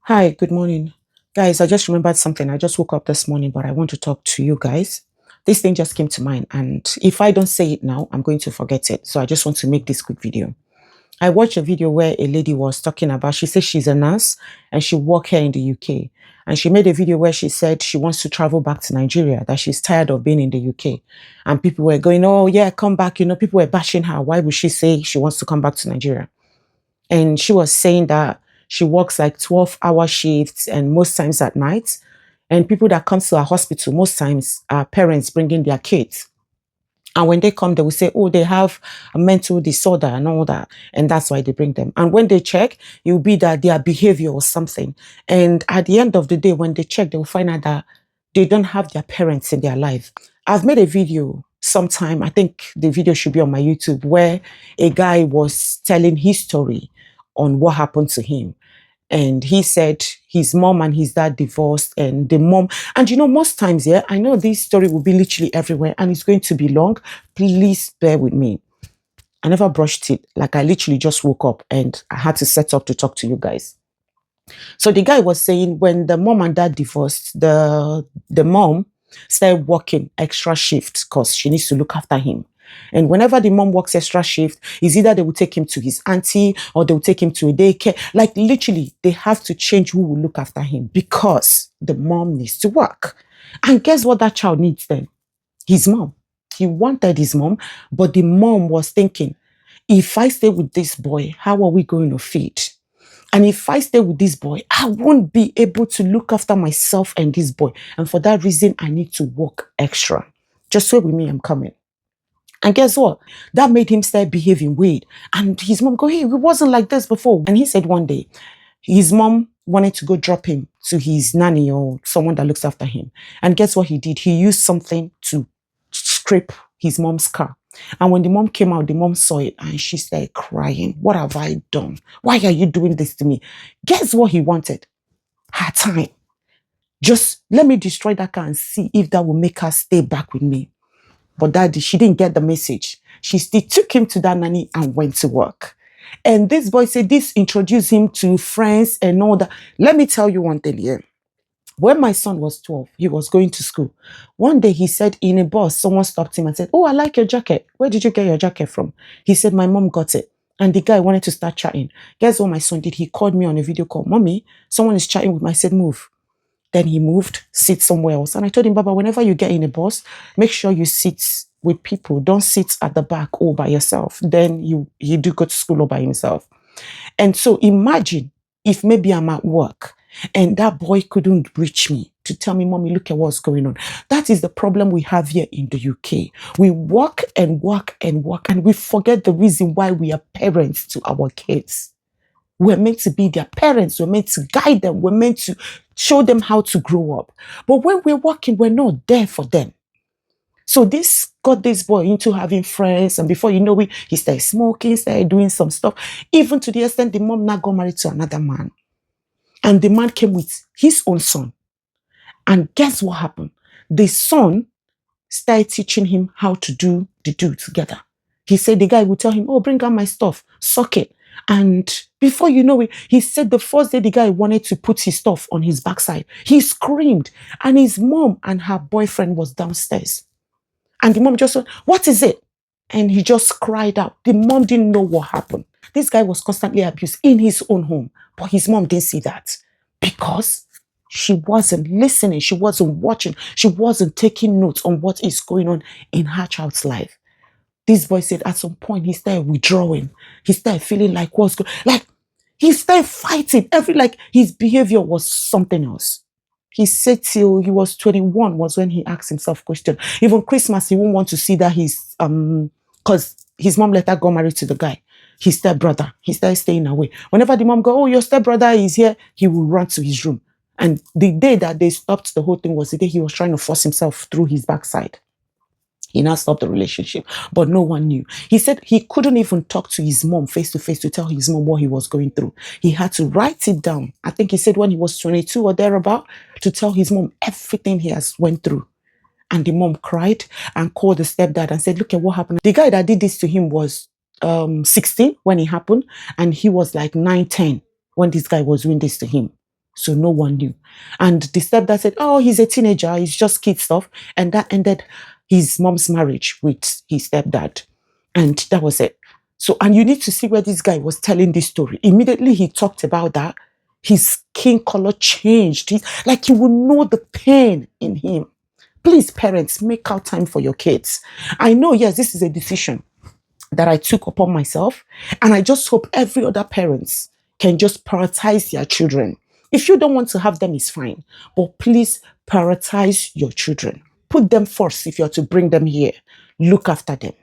Hi, good morning. Guys, I just remembered something. I just woke up this morning, but I want to talk to you guys. This thing just came to mind, and if I don't say it now, I'm going to forget it. So I just want to make this quick video. I watched a video where a lady was talking about, she says she's a nurse and she works here in the UK. And she made a video where she said she wants to travel back to Nigeria, that she's tired of being in the UK. And people were going, oh, yeah, come back. People were bashing her. Why would she say she wants to come back to Nigeria? And she was saying that she works like 12-hour shifts and most times at night. And people that come to our hospital, most times are parents bringing their kids. And when they come, they will say, oh, they have a mental disorder and all that. And that's why they bring them. And when they check, it will be that their behavior or something. And at the end of the day, when they check, they will find out that they don't have their parents in their life. I've made a video sometime, I think the video should be on my YouTube, where a guy was telling his story on what happened to him. And he said his mom and his dad divorced, and the mom, and most times, yeah, I know this story will be literally everywhere and it's going to be long. Please bear with me. I never brushed it. Like, I literally just woke up and I had to set up to talk to you guys. So the guy was saying when the mom and dad divorced, the mom started working extra shifts because she needs to look after him. And whenever the mom works extra shift, is either they will take him to his auntie or they will take him to a daycare. Like, literally, they have to change who will look after him because the mom needs to work. And guess what that child needs then? His mom. He wanted his mom, but the mom was thinking, if I stay with this boy, how are we going to feed? And if I stay with this boy, I won't be able to look after myself and this boy. And for that reason, I need to work extra. Just wait with me, I'm coming. And guess what? That made him start behaving weird. And his mom go, hey, it wasn't like this before. And he said one day, his mom wanted to go drop him to his nanny or someone that looks after him. And guess what he did? He used something to scrape his mom's car. And when the mom came out, the mom saw it and she started crying. What have I done? Why are you doing this to me? Guess what he wanted? Her time. Just let me destroy that car and see if that will make her stay back with me. But daddy, she didn't get the message. She still took him to that nanny and went to work. And this boy said this introduced him to friends and all that. Let me tell you one thing here. When my son was 12, he was going to school. One day he said in a bus, someone stopped him and said, oh, I like your jacket. Where did you get your jacket from? He said, my mom got it. And the guy wanted to start chatting. Guess what my son did? He called me on a video call. Mommy, someone is chatting with me. I said, move. Then he moved, sit somewhere else. And I told him, Baba, whenever you get in a bus, make sure you sit with people. Don't sit at the back all by yourself. Then he do go to school all by himself. And so imagine if maybe I'm at work and that boy couldn't reach me to tell me, Mommy, look at what's going on. That is the problem we have here in the UK. We work and work and work, and we forget the reason why we are parents to our kids. We're meant to be their parents. We're meant to guide them. We're meant to show them how to grow up. But when we're working, we're not there for them. So this got this boy into having friends. And before you know it, he started smoking, started doing some stuff. Even to the extent the mom now got married to another man. And the man came with his own son. And guess what happened? The son started teaching him how to do the two together. He said the guy would tell him, oh, bring out my stuff, suck it. And before you know it, he said the first day the guy wanted to put his stuff on his backside, he screamed. And his mom and her boyfriend was downstairs. And the mom just said, what is it? And he just cried out. The mom didn't know what happened. This guy was constantly abused in his own home. But his mom didn't see that because she wasn't listening. She wasn't watching. She wasn't taking notes on what is going on in her child's life. This boy said at some point he started withdrawing. He started feeling like what's going, like he started fighting. His behavior was something else. He said till he was 21 was when he asked himself question. Even Christmas, he won't want to see that because his mom later got married to the guy, his stepbrother. He started staying away. Whenever the mom go, oh, your stepbrother is here, he will run to his room. And the day that they stopped the whole thing was the day he was trying to force himself through his backside. He now stopped the relationship, but no one knew. He said he couldn't even talk to his mom face to face to tell his mom what he was going through. He had to write it down. I think he said when he was 22 or thereabout, to tell his mom everything he has went through. And the mom cried and called the stepdad and said, look at what happened. The guy that did this to him was 16 when it happened, and he was like 9, 10 when this guy was doing this to him. So no one knew. And the stepdad said, oh, he's a teenager, he's just kid stuff. And that ended his mom's marriage with his stepdad. And that was it. So, and you need to see where this guy was telling this story. Immediately he talked about that, his skin color changed. Like you will know the pain in him. Please, parents, make out time for your kids. I know, yes, this is a decision that I took upon myself. And I just hope every other parents can just prioritize their children. If you don't want to have them, it's fine. But please prioritize your children. Put them first if you're to bring them here. Look after them.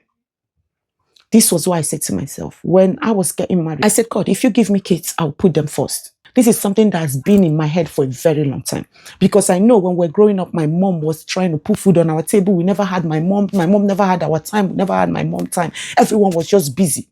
This was why I said to myself, when I was getting married, I said, God, if you give me kids, I'll put them first. This is something that has been in my head for a very long time. Because I know when we're growing up, my mom was trying to put food on our table. We never had my mom. My mom never had our time. We never had my mom time. Everyone was just busy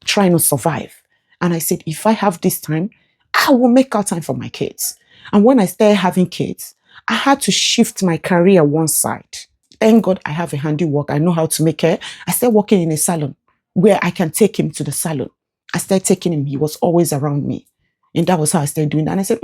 trying to survive. And I said, if I have this time, I will make out time for my kids. And when I started having kids, I had to shift my career one side. Thank God I have a handiwork. I know how to make hair. I started working in a salon where I can take him to the salon. I started taking him. He was always around me. And that was how I started doing that. And I said,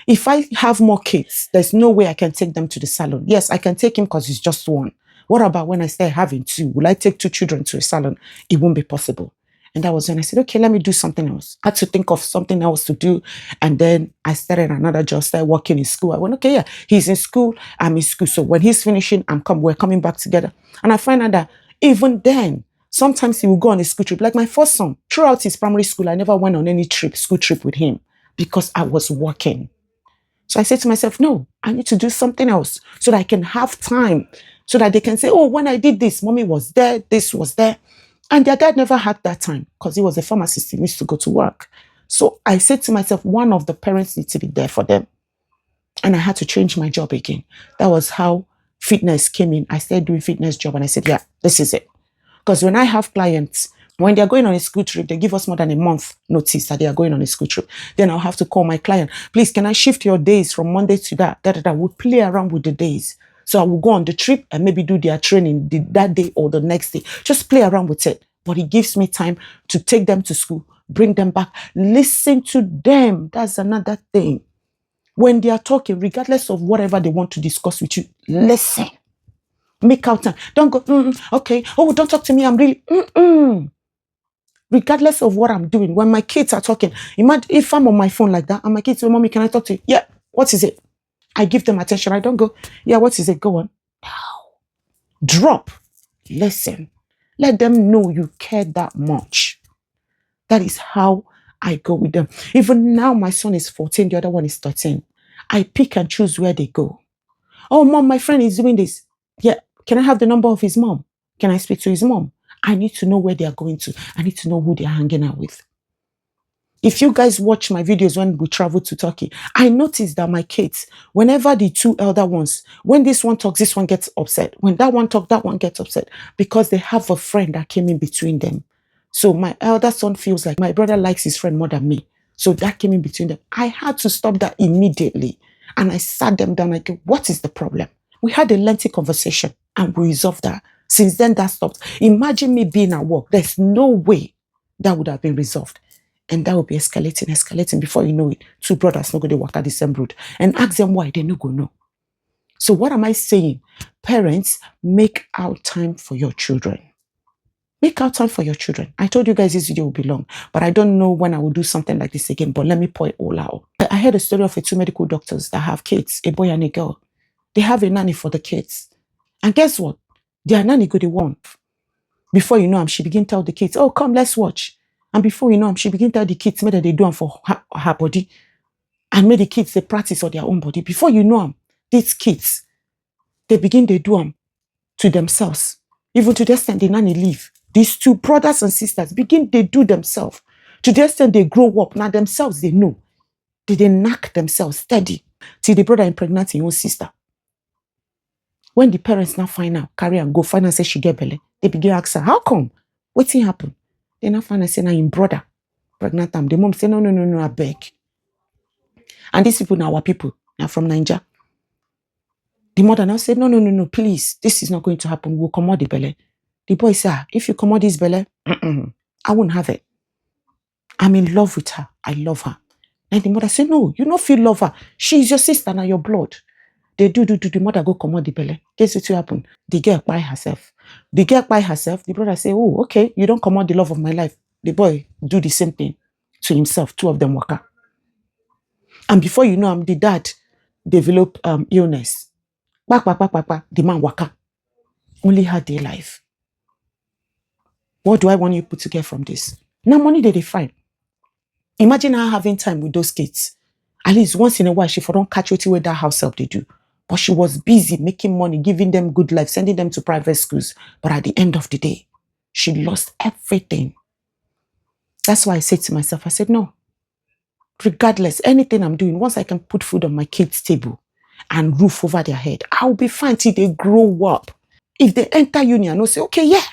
if I have more kids, there's no way I can take them to the salon. Yes, I can take him because he's just one. What about when I start having two? Will I take two children to a salon? It won't be possible. And that was when I said, okay, let me do something else. I had to think of something else to do. And then I started another job, started working in school. I went, okay, yeah, he's in school, I'm in school. So when he's finishing, we're coming back together. And I find out that even then, sometimes he will go on a school trip. Like my first son, throughout his primary school, I never went on any school trip with him because I was working. So I said to myself, no, I need to do something else so that I can have time, so that they can say, oh, when I did this, mommy was there, this was there. And their dad never had that time because he was a pharmacist. He needs to go to work. So I said to myself, one of the parents needs to be there for them. And I had to change my job again. That was how fitness came in. I started doing fitness job and I said, yeah, this is it. Because when I have clients, when they're going on a school trip, they give us more than a month notice that they are going on a school trip. Then I'll have to call my client. Please, can I shift your days from Monday to that? We'll play around with the days. So I will go on the trip and maybe do their training that day or the next day. Just play around with it. But it gives me time to take them to school, bring them back, listen to them. That's another thing. When they are talking, regardless of whatever they want to discuss with you, listen. Make out time. Don't go, okay. Oh, don't talk to me. I'm really, regardless of what I'm doing. When my kids are talking, imagine if I'm on my phone like that and my kids say, mommy, can I talk to you? Yeah. What is it? I give them attention. I don't go, yeah, what is it? Go on. No. Drop. Listen. Let them know you care that much. That is how I go with them. Even now, my son is 14. The other one is 13. I pick and choose where they go. Oh, mom, my friend is doing this. Yeah. Can I have the number of his mom? Can I speak to his mom? I need to know where they are going to. I need to know who they are hanging out with. If you guys watch my videos when we travel to Turkey, I noticed that my kids, whenever the two elder ones, when this one talks, this one gets upset. When that one talks, that one gets upset because they have a friend that came in between them. So my elder son feels like my brother likes his friend more than me. So that came in between them. I had to stop that immediately. And I sat them down and I go, what is the problem? We had a lengthy conversation and we resolved that. Since then, that stopped. Imagine me being at work. There's no way that would have been resolved. And that will be escalating. Before you know it, two brothers not going to walk at the same road. And ask them why, they no go know. So what am I saying? Parents, make out time for your children. Make out time for your children. I told you guys this video will be long, but I don't know when I will do something like this again. But let me pour it all out. I heard a story of two medical doctors that have kids, a boy and a girl. They have a nanny for the kids. And guess what? Their nanny go the one. Before you know them, she begin to tell the kids, oh, come, let's watch. And before you know them, she begin to tell the kids, maybe they do them for her body. And make the kids, they practice on their own body. Before you know them, these kids, they begin to do them to themselves. Even to the extent the nanny leave. These two brothers and sisters begin they do themselves. To the extent they grow up. Now themselves, they know. They knock themselves steady. Till the brother impregnate his own sister. When the parents now find out, carry and go, find out say she get belly, they begin to ask her, how come? What's happen? They now find out say, now your brother pregnant them. The mom say, no, I beg. And these people now our people, now from Nigeria. The mother now said, no, please, this is not going to happen. We'll come out the belly. The boy said, if you come out this belly, I won't have it. I'm in love with her. I love her. And the mother say, no, you no feel love her. She is your sister and your blood. They do. The mother go come out the belly. Guess what will happen? The girl by herself. The girl by herself. The brother say, oh, okay, you don't come out the love of my life. The boy do the same thing to himself. Two of them waka. And before you know, the dad develop illness. The man waka. Only had their life. What do I want you people to get from this? Now money they find. Imagine her having time with those kids. At least once in a while, she for don't catch what that house help they do. But she was busy making money, giving them good life, sending them to private schools. But at the end of the day, she lost everything. That's why I said to myself, I said, no, regardless, anything I'm doing, once I can put food on my kids' table and roof over their head, I'll be fine till they grow up. If they enter uni, I'll say, okay, yeah,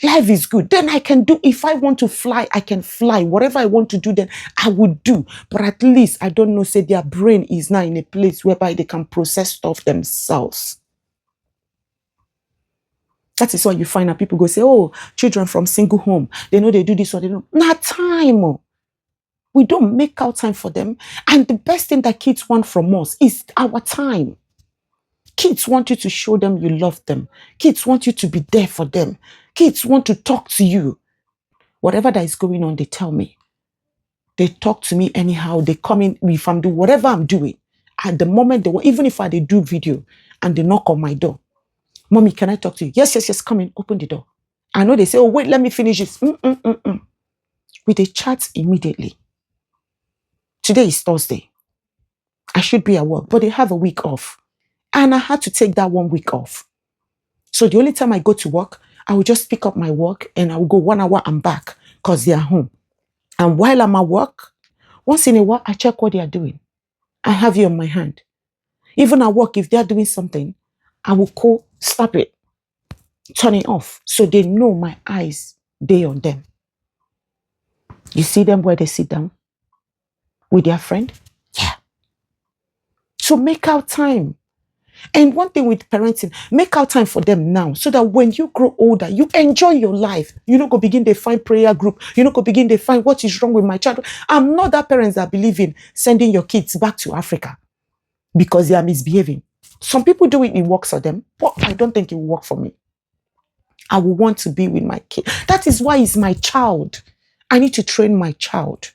life is good. Then I can do, if I want to fly, I can fly. Whatever I want to do, then I would do. But at least, I don't know, say their brain is now in a place whereby they can process stuff themselves. That is why you find out people go say, oh, children from single home, they know they do this or they don't. Not time. We don't make out time for them. And the best thing that kids want from us is our time. Kids want you to show them you love them. Kids want you to be there for them. Kids want to talk to you. Whatever that is going on, they tell me. They talk to me anyhow. They come in, if I'm doing whatever I'm doing. At the moment, even if I do video and they knock on my door, Mommy, can I talk to you? Yes, come in, open the door. I know they say, oh, wait, let me finish this. We they chat immediately. Today is Thursday. I should be at work, but they have a week off. And I had to take that 1 week off. So the only time I go to work, I will just pick up my work and I will go 1 hour and back because they are home. And while I'm at work, once in a while, I check what they are doing. I have it on my hand. Even at work, if they are doing something, I will call, stop it, turn it off. So they know my eyes, they on them. You see them where they sit down with their friend? Yeah. So make out time. And one thing with parenting, make out time for them now so that when you grow older, you enjoy your life. You don't go begin to find prayer group. You don't go begin to find what is wrong with my child. I'm not that parents that believe in sending your kids back to Africa because they are misbehaving. Some people do it works for them, but I don't think it will work for me. I will want to be with my kid. That is why it's my child. I need to train my child.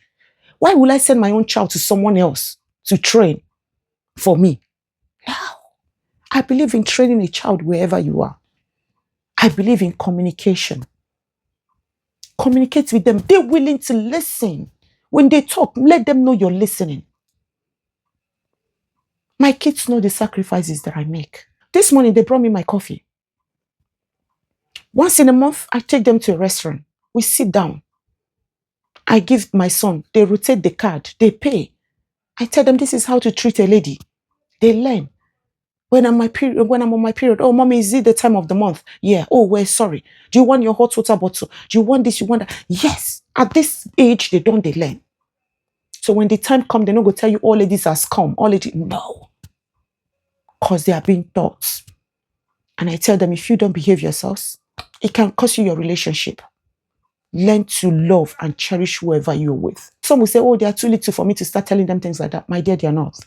Why will I send my own child to someone else to train for me? No. I believe in training a child wherever you are. I believe in communication. Communicate with them. They're willing to listen. When they talk, let them know you're listening. My kids know the sacrifices that I make. This morning, they brought me my coffee. Once in a month, I take them to a restaurant. We sit down. I give my son, they rotate the card, they pay. I tell them this is how to treat a lady. They learn. When I'm on my period, oh, mommy, is it the time of the month? Yeah. Oh, we're sorry. Do you want your hot water bottle? Do you want this? You want that? Yes. At this age, they learn. So when the time comes, they're not going to tell you all ladies has come. All ladies, no. Because they are being taught. And I tell them, if you don't behave yourselves, it can cost you your relationship. Learn to love and cherish whoever you're with. Some will say, oh, they are too little for me to start telling them things like that. My dear, they are not.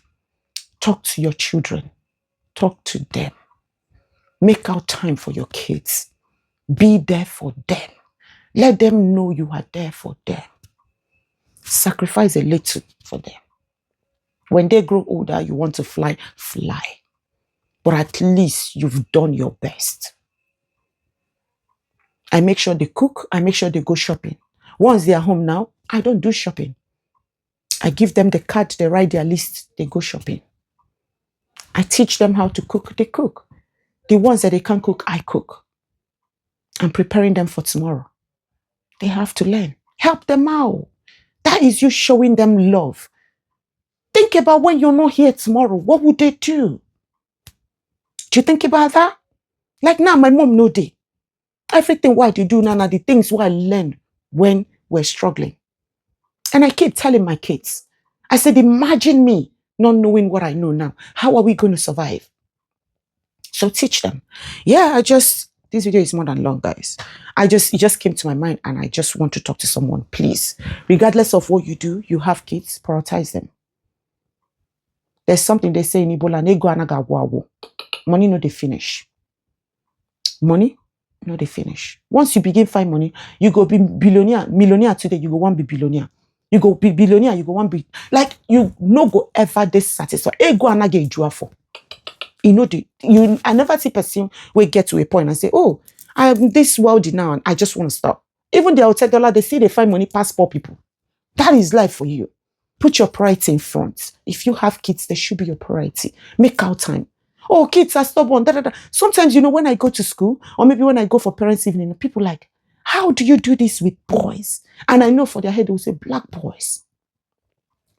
Talk to your children. Talk to them. Make out time for your kids. Be there for them. Let them know you are there for them. Sacrifice a little for them. When they grow older, you want to fly, fly. But at least you've done your best. I make sure they cook. I make sure they go shopping. Once they are home now, I don't do shopping. I give them the card, they write their list, they go shopping. I teach them how to cook, they cook. The ones that they can't cook, I cook. I'm preparing them for tomorrow. They have to learn. Help them out. That is you showing them love. Think about when you're not here tomorrow. What would they do? Do you think about that? Like now, my mom no day. Everything what you do now, the things what I learned when we're struggling. And I keep telling my kids, I said, imagine me not knowing what I know now. How are we going to survive? So teach them. Yeah, I just This video is more than long, guys. It just came to my mind and I just want to talk to someone. Please, regardless of what you do, you have kids, prioritize them. There's something they say in Ebola, money no they finish. Money no they finish. Once you begin find money, you go be millionaire today, you go want be billionaire. You go be billionaire, you go want be, like, you no go ever dissatisfied. Ego anage ijua for. You know, I never see person will get to a point and say, oh, I'm this wealthy now and I just want to stop. Even the outside dollar, they see they find money past poor people. That is life for you. Put your priority in front. If you have kids, they should be your priority. Make out time. Oh, kids are stubborn. Da, da, da. Sometimes, you know, when I go to school or maybe when I go for parents' evening, people like, how do you do this with boys? And I know for their head, they will say, black boys.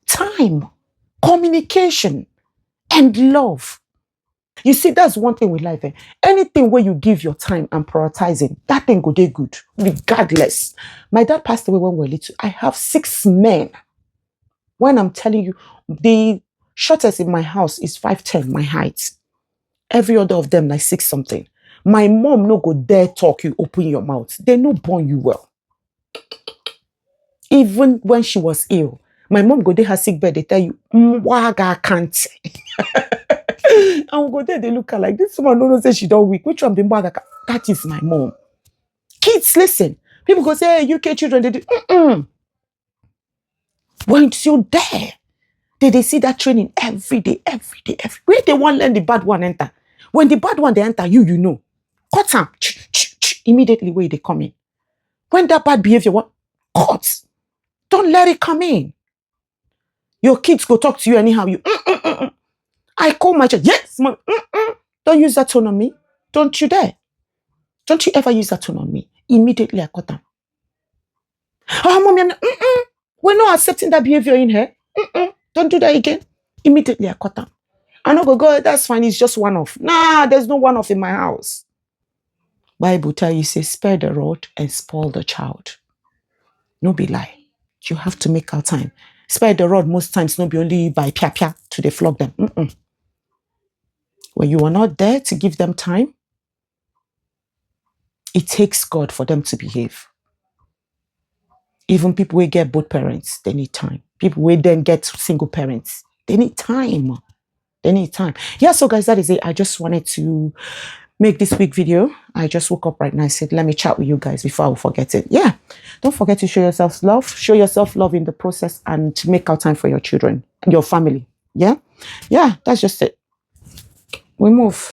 Time, communication, and love. You see, that's one thing with life. Anything where you give your time and prioritizing, that thing go do good, regardless. My dad passed away when we were little. I have 6 men. When I'm telling you, the shortest in my house is 5'10", my height. Every other of them like 6 something. My mom no go dare talk you, open your mouth. They no born you well. Even when she was ill, my mom go there her sick bed, they tell you, Mwaga can't. And we go there, they look at like, this woman don't know say she don't weak. Which one be Mwaga? That is my mom. Kids, listen. People go say, hey, UK children, they do. Once you're there, they see that training every day. Where they want to learn the bad one enter. When the bad one they enter, you know. Cut them. Immediately where they come in. When that bad behavior, what? Cut. Don't let it come in. Your kids go talk to you anyhow. You, I call my child. Yes, mom. Don't use that tone on me. Don't you dare. Don't you ever use that tone on me. Immediately I cut them. Oh, mommy, we're not accepting that behavior in here. Don't do that again. Immediately I cut them. I know go, that's fine. It's just one-off. Nah, there's no one-off in my house. Bible tell you, say, spare the rod and spoil the child. No be lie. You have to make our time. Spare the rod most times, not be only by pia to the flog them. When you are not there to give them time, it takes God for them to behave. Even people who get both parents, they need time. People who then get single parents, they need time. They need time. Yeah, so guys, that is it. I just wanted to make this quick video. I just woke up right now. I said, let me chat with you guys before I will forget it. Yeah, don't forget to show yourself love. Show yourself love in the process and make out time for your children, your family. Yeah, that's just it. We move.